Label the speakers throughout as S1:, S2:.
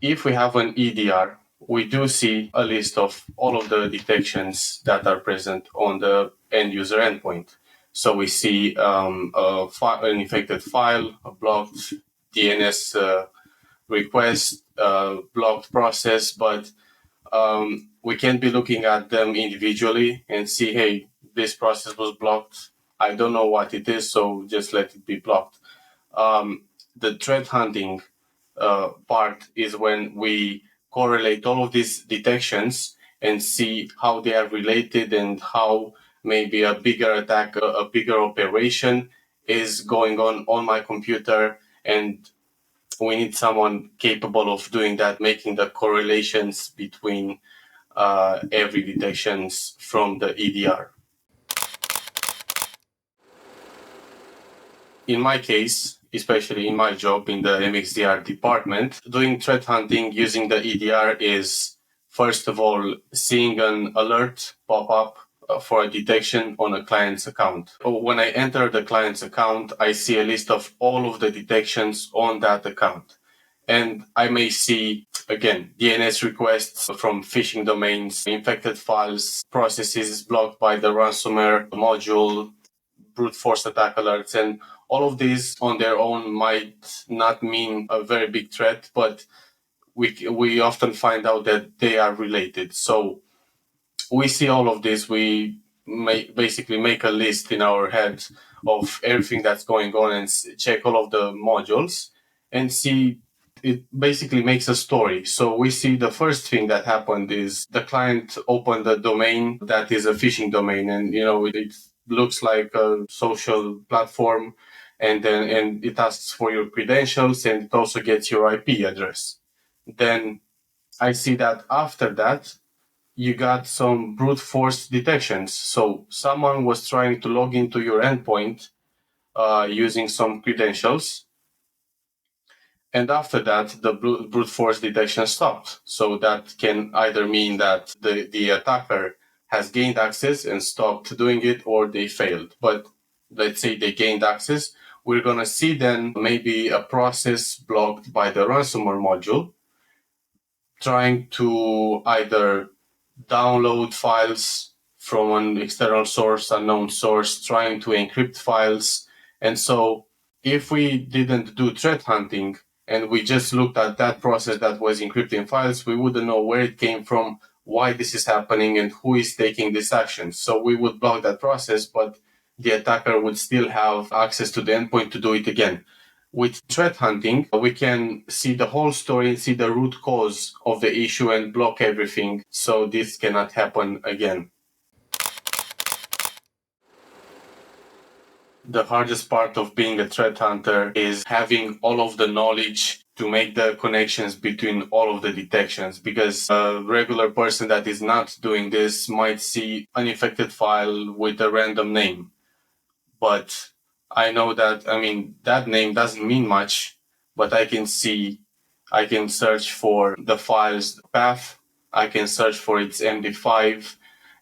S1: if we have an EDR, we do see a list of all of the detections that are present on the end user endpoint. So we see an infected file, a blocked DNS request, blocked process, but we can be looking at them individually and see, hey, this process was blocked. I don't know what it is, so just let it be blocked. The threat hunting part is when we correlate all of these detections and see how they are related and how maybe a bigger attack, a bigger operation is going on my computer. And we need someone capable of doing that, making the correlations between every detections from the EDR. In my case, especially in my job in the MXDR department, doing threat hunting using the EDR is, first of all, seeing an alert pop up for a detection on a client's account. When I enter the client's account, I see a list of all of the detections on that account. And I may see, again, DNS requests from phishing domains, infected files, processes blocked by the ransomware module, brute force attack alerts, and all of these on their own might not mean a very big threat, but we often find out that they are related. So we see all of this. We basically make a list in our head of everything that's going on and check all of the modules and see. It basically makes a story. So we see the first thing that happened is the client opened a domain that is a phishing domain, and it looks like a social platform, and it asks for your credentials, and it also gets your IP address. Then I see that after that you got some brute force detections. So someone was trying to log into your endpoint using some credentials. And after that, the brute force detection stopped. So that can either mean that the attacker has gained access and stopped doing it, or they failed. But let's say they gained access, we're going to see then maybe a process blocked by the ransomware module trying to either download files from an external source, unknown source, trying to encrypt files. And so if we didn't do threat hunting and we just looked at that process that was encrypting files, we wouldn't know where it came from, why this is happening, and who is taking this action. So we would block that process, but the attacker would still have access to the endpoint to do it again. With threat hunting, we can see the whole story and see the root cause of the issue and block everything so this cannot happen again. The hardest part of being a threat hunter is having all of the knowledge to make the connections between all of the detections, because a regular person that is not doing this might see an infected file with a random name. But I know that, that name doesn't mean much, but I can search for the file's path, I can search for its MD5,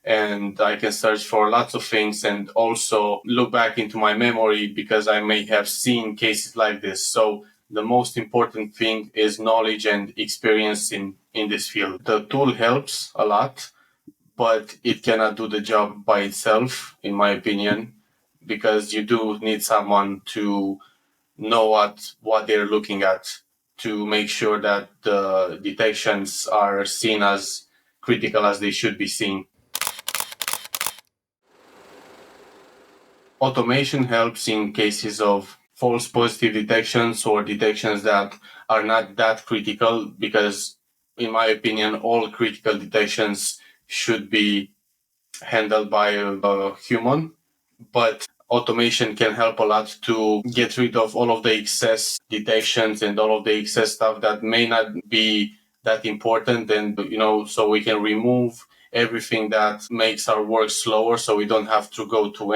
S1: and I can search for lots of things and also look back into my memory because I may have seen cases like this. So the most important thing is knowledge and experience in this field. The tool helps a lot, but it cannot do the job by itself, in my opinion, because you do need someone to know what they're looking at to make sure that the detections are seen as critical as they should be seen. Automation helps in cases of false positive detections or detections that are not that critical, because in my opinion, all critical detections should be handled by a human, but automation can help a lot to get rid of all of the excess detections and all of the excess stuff that may not be that important. And, so we can remove everything that makes our work slower, so we don't have to go through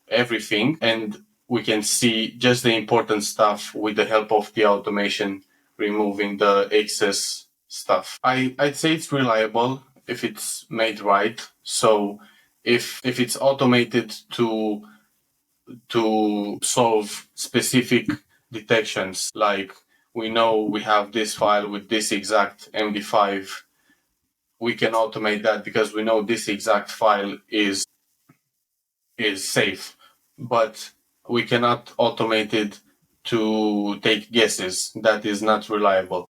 S1: everything. And we can see just the important stuff with the help of the automation, removing the excess stuff. I'd say it's reliable if it's made right. So if it's automated to solve specific detections, like we know we have this file with this exact MD5. We can automate that because we know this exact file is safe, but we cannot automate it to take guesses. That is not reliable.